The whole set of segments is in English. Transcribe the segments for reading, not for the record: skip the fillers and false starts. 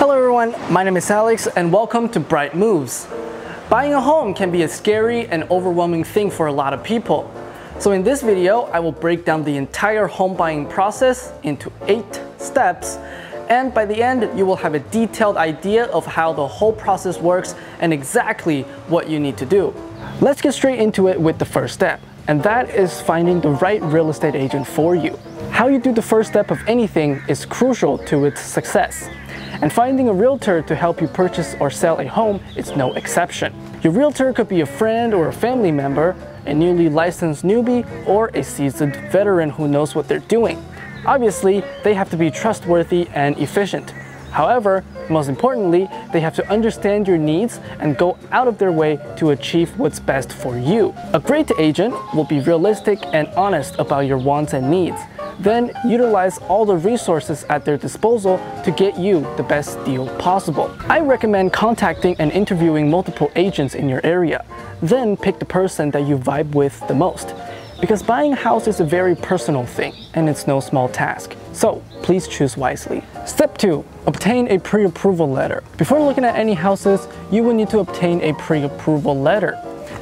Hello everyone, my name is Alex and welcome to Bright Moves. Buying a home can be a scary and overwhelming thing for a lot of people. So in this video, I will break down the entire home buying process into 8 steps, and by the end, you will have a detailed idea of how the whole process works and exactly what you need to do. Let's get straight into it with the first step, and that is finding the right real estate agent for you. How you do the first step of anything is crucial to its success. And finding a realtor to help you purchase or sell a home is no exception. Your realtor could be a friend or a family member, a newly licensed newbie, or a seasoned veteran who knows what they're doing. Obviously, they have to be trustworthy and efficient. However, most importantly, they have to understand your needs and go out of their way to achieve what's best for you. A great agent will be realistic and honest about your wants and needs. Then utilize all the resources at their disposal to get you the best deal possible. I recommend contacting and interviewing multiple agents in your area. Then pick the person that you vibe with the most. Because buying a house is a very personal thing and it's no small task. So please choose wisely. Step 2. Obtain a pre-approval letter. Before looking at any houses, you will need to obtain a pre-approval letter.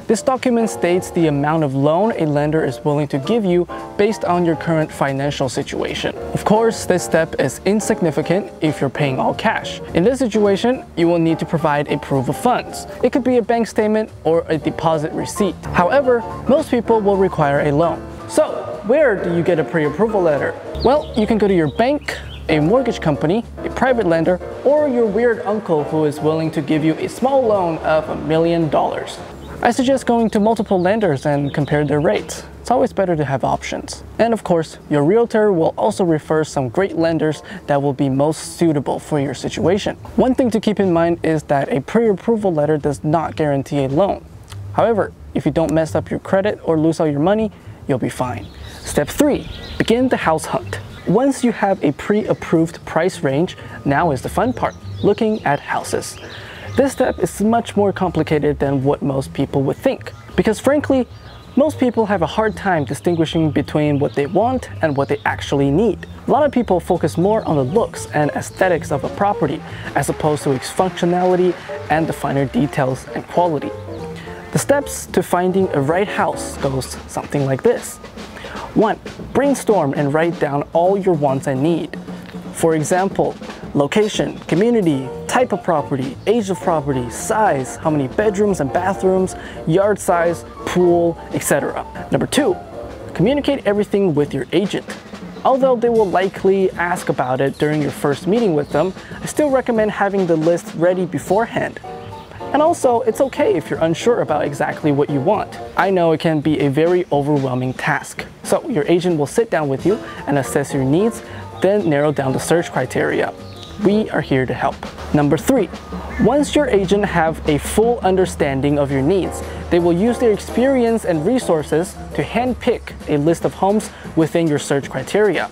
This document states the amount of loan a lender is willing to give you based on your current financial situation. Of course, this step is insignificant if you're paying all cash. In this situation, you will need to provide a proof of funds. It could be a bank statement or a deposit receipt. However, most people will require a loan. So, where do you get a pre-approval letter? Well, you can go to your bank, a mortgage company, a private lender, or your weird uncle who is willing to give you a small loan of $1 million. I suggest going to multiple lenders and compare their rates. It's always better to have options. And of course, your realtor will also refer some great lenders that will be most suitable for your situation. One thing to keep in mind is that a pre-approval letter does not guarantee a loan. However, if you don't mess up your credit or lose all your money, you'll be fine. Step 3. Begin the house hunt. Once you have a pre-approved price range, now is the fun part, looking at houses. This step is much more complicated than what most people would think, because frankly, most people have a hard time distinguishing between what they want and what they actually need. A lot of people focus more on the looks and aesthetics of a property as opposed to its functionality and the finer details and quality. The steps to finding a right house goes something like this. 1. Brainstorm and write down all your wants and needs. For example, location, community, type of property, age of property, size, how many bedrooms and bathrooms, yard size, pool, etc. Number 2, communicate everything with your agent. Although they will likely ask about it during your first meeting with them, I still recommend having the list ready beforehand. And also, it's okay if you're unsure about exactly what you want. I know it can be a very overwhelming task. So your agent will sit down with you and assess your needs, then narrow down the search criteria. We are here to help. Number 3, once your agent have a full understanding of your needs, they will use their experience and resources to handpick a list of homes within your search criteria.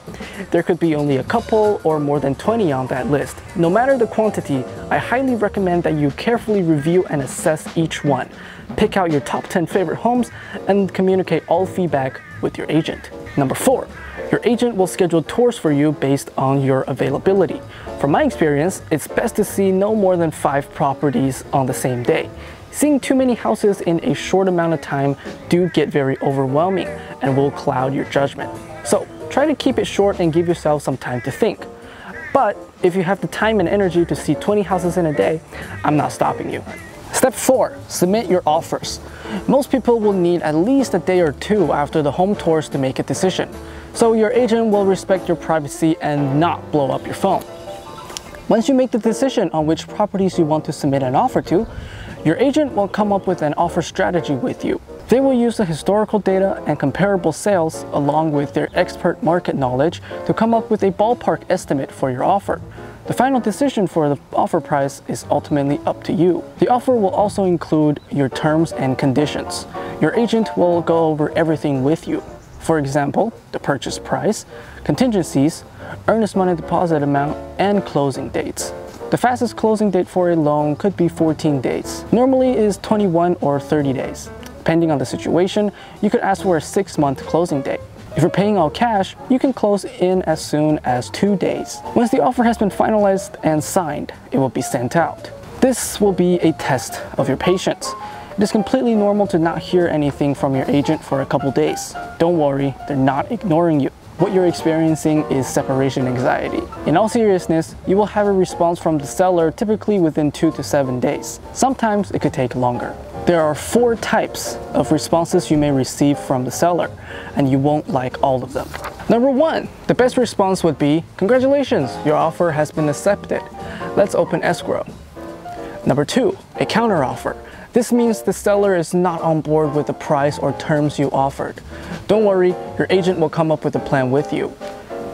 There could be only a couple or more than 20 on that list. No matter the quantity, I highly recommend that you carefully review and assess each one. Pick out your top 10 favorite homes and communicate all feedback with your agent. Number 4, your agent will schedule tours for you based on your availability. From my experience, it's best to see no more than 5 properties on the same day. Seeing too many houses in a short amount of time do get very overwhelming and will cloud your judgment. So try to keep it short and give yourself some time to think. But if you have the time and energy to see 20 houses in a day, I'm not stopping you. Step 4. Submit your offers. Most people will need at least a day or 2 after the home tours to make a decision. So your agent will respect your privacy and not blow up your phone. Once you make the decision on which properties you want to submit an offer to, your agent will come up with an offer strategy with you. They will use the historical data and comparable sales along with their expert market knowledge to come up with a ballpark estimate for your offer. The final decision for the offer price is ultimately up to you. The offer will also include your terms and conditions. Your agent will go over everything with you. For example, the purchase price, contingencies, earnest money deposit amount, and closing dates. The fastest closing date for a loan could be 14 days. Normally it is 21 or 30 days. Depending on the situation, you could ask for a 6-month closing date. If you're paying all cash, you can close in as soon as 2 days. Once the offer has been finalized and signed, it will be sent out. This will be a test of your patience. It is completely normal to not hear anything from your agent for a couple days. Don't worry, they're not ignoring you. What you're experiencing is separation anxiety. In all seriousness, you will have a response from the seller typically within 2 to 7 days. Sometimes it could take longer. There are 4 types of responses you may receive from the seller, and you won't like all of them. Number 1, the best response would be, "Congratulations, your offer has been accepted. Let's open escrow." Number 2, a counteroffer. This means the seller is not on board with the price or terms you offered. Don't worry, your agent will come up with a plan with you.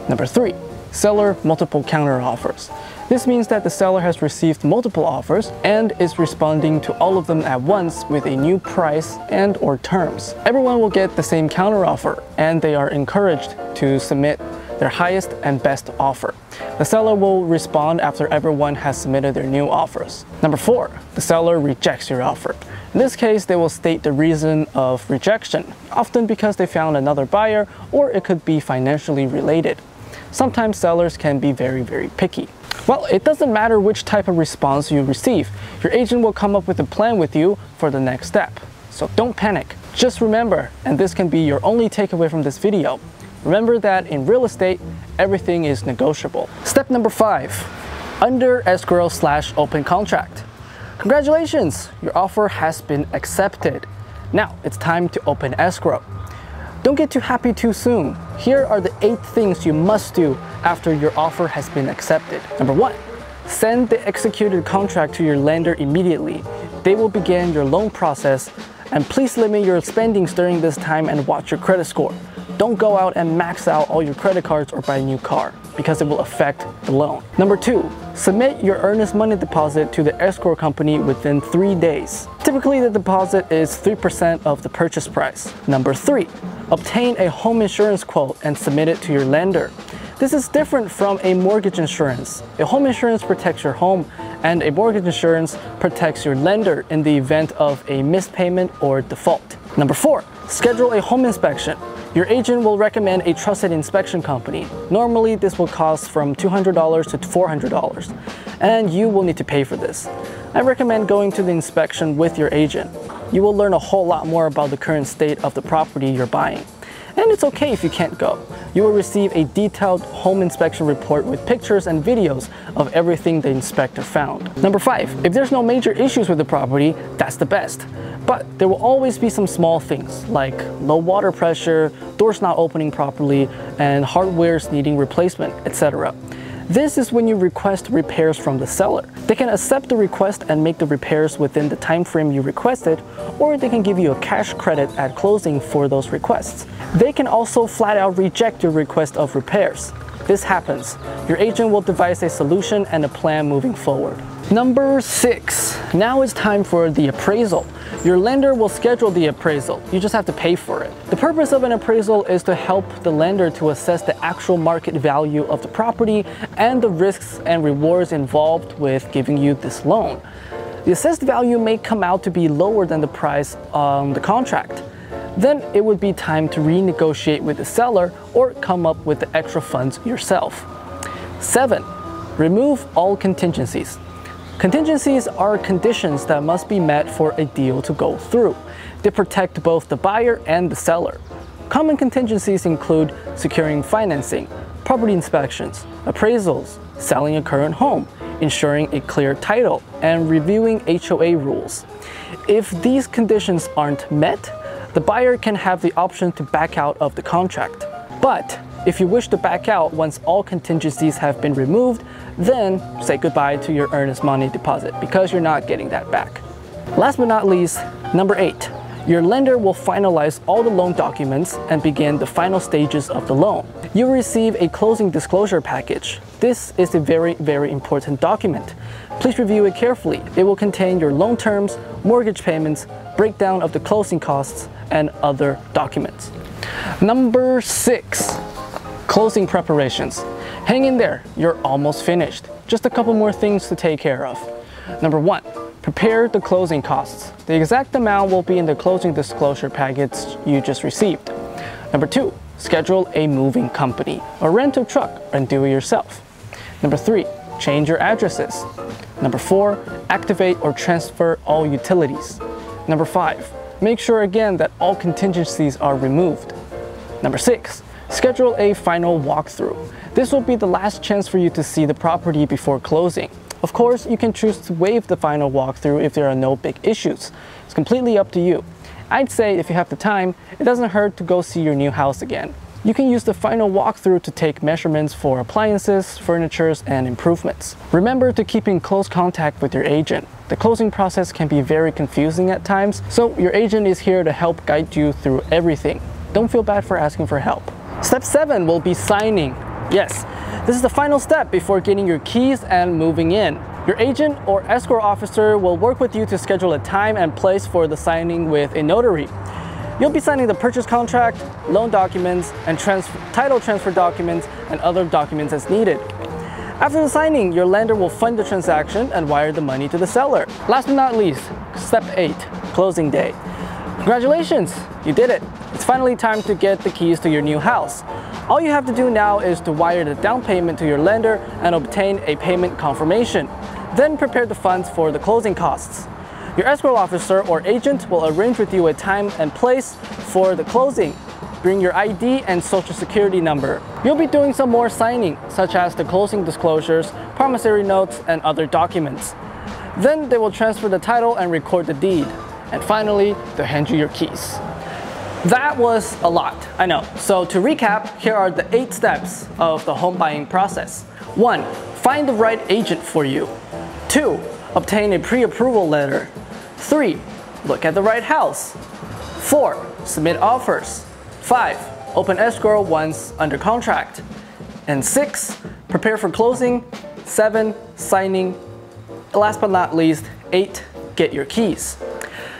Number 3, seller multiple counteroffers. This means that the seller has received multiple offers and is responding to all of them at once with a new price and or terms. Everyone will get the same counteroffer, and they are encouraged to submit their highest and best offer. The seller will respond after everyone has submitted their new offers. Number 4, the seller rejects your offer. In this case, they will state the reason of rejection, often because they found another buyer, or it could be financially related. Sometimes sellers can be very picky. Well, it doesn't matter which type of response you receive. Your agent will come up with a plan with you for the next step. So don't panic. Just remember, and this can be your only takeaway from this video, remember that in real estate, everything is negotiable. Step number 5, under escrow/open contract. Congratulations, your offer has been accepted. Now it's time to open escrow. Don't get too happy too soon. Here are the 8 things you must do after your offer has been accepted. Number 1, send the executed contract to your lender immediately. They will begin your loan process, and please limit your spendings during this time and watch your credit score. Don't go out and max out all your credit cards or buy a new car, because it will affect the loan. Number 2, submit your earnest money deposit to the escrow company within 3 days. Typically, the deposit is 3% of the purchase price. Number 3, obtain a home insurance quote and submit it to your lender. This is different from a mortgage insurance. A home insurance protects your home, and a mortgage insurance protects your lender in the event of a missed payment or default. Number 4, schedule a home inspection. Your agent will recommend a trusted inspection company. Normally, this will cost from $200 to $400, and you will need to pay for this. I recommend going to the inspection with your agent. You will learn a whole lot more about the current state of the property you're buying. And it's okay if you can't go. You will receive a detailed home inspection report with pictures and videos of everything the inspector found. Number 5, if there's no major issues with the property, that's the best. But there will always be some small things like low water pressure, doors not opening properly, and hardwares needing replacement, etc. This is when you request repairs from the seller. They can accept the request and make the repairs within the time frame you requested, or they can give you a cash credit at closing for those requests. They can also flat out reject your request of repairs. This happens. Your agent will devise a solution and a plan moving forward. Number 6, now it's time for the appraisal. Your lender will schedule the appraisal. You just have to pay for it. The purpose of an appraisal is to help the lender to assess the actual market value of the property and the risks and rewards involved with giving you this loan. The assessed value may come out to be lower than the price on the contract. Then it would be time to renegotiate with the seller or come up with the extra funds yourself. 7, remove all contingencies. Contingencies are conditions that must be met for a deal to go through. They protect both the buyer and the seller. Common contingencies include securing financing, property inspections, appraisals, selling a current home, ensuring a clear title, and reviewing HOA rules. If these conditions aren't met, the buyer can have the option to back out of the contract. But if you wish to back out once all contingencies have been removed, then say goodbye to your earnest money deposit because you're not getting that back. Last but not least, number 8, your lender will finalize all the loan documents and begin the final stages of the loan. You will receive a closing disclosure package. This is a very important document. Please review it carefully. It will contain your loan terms, mortgage payments, breakdown of the closing costs, and other documents. Number 6, closing preparations. Hang in there, you're almost finished. Just a couple more things to take care of. Number 1, prepare the closing costs. The exact amount will be in the closing disclosure package you just received. Number 2, schedule a moving company or rent a truck and do it yourself. Number 3, change your addresses. Number 4, activate or transfer all utilities. Number 5, make sure again that all contingencies are removed. Number 6, schedule a final walkthrough. This will be the last chance for you to see the property before closing. Of course, you can choose to waive the final walkthrough if there are no big issues. It's completely up to you. I'd say if you have the time, it doesn't hurt to go see your new house again. You can use the final walkthrough to take measurements for appliances, furniture, and improvements. Remember to keep in close contact with your agent. The closing process can be very confusing at times, so your agent is here to help guide you through everything. Don't feel bad for asking for help. Step 7 will be signing. Yes, this is the final step before getting your keys and moving in. Your agent or escrow officer will work with you to schedule a time and place for the signing with a notary. You'll be signing the purchase contract, loan documents, and title transfer documents and other documents as needed. After the signing, your lender will fund the transaction and wire the money to the seller. Last but not least, step 8, closing day. Congratulations, you did it. It's finally time to get the keys to your new house. All you have to do now is to wire the down payment to your lender and obtain a payment confirmation. Then prepare the funds for the closing costs. Your escrow officer or agent will arrange with you a time and place for the closing. Bring your ID and social security number. You'll be doing some more signing, such as the closing disclosures, promissory notes, and other documents. Then they will transfer the title and record the deed. And finally, they'll hand you your keys. That was a lot, I know. So to recap, here are the 8 steps of the home buying process. 1. Find the right agent for you. 2. Obtain a pre-approval letter. 3. Look at the right house. 4. Submit offers. 5. Open escrow once under contract. And 6. Prepare for closing. 7. Signing. Last but not least, 8. Get your keys.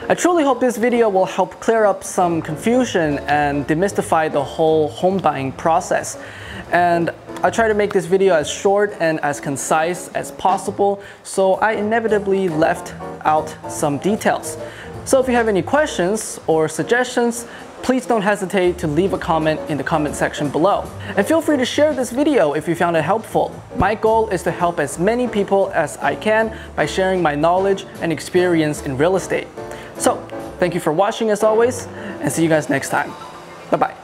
I truly hope this video will help clear up some confusion and demystify the whole home buying process. And I try to make this video as short and as concise as possible, so I inevitably left out some details. So if you have any questions or suggestions, please don't hesitate to leave a comment in the comment section below. And feel free to share this video if you found it helpful. My goal is to help as many people as I can by sharing my knowledge and experience in real estate. So, thank you for watching as always, and see you guys next time. Bye-bye.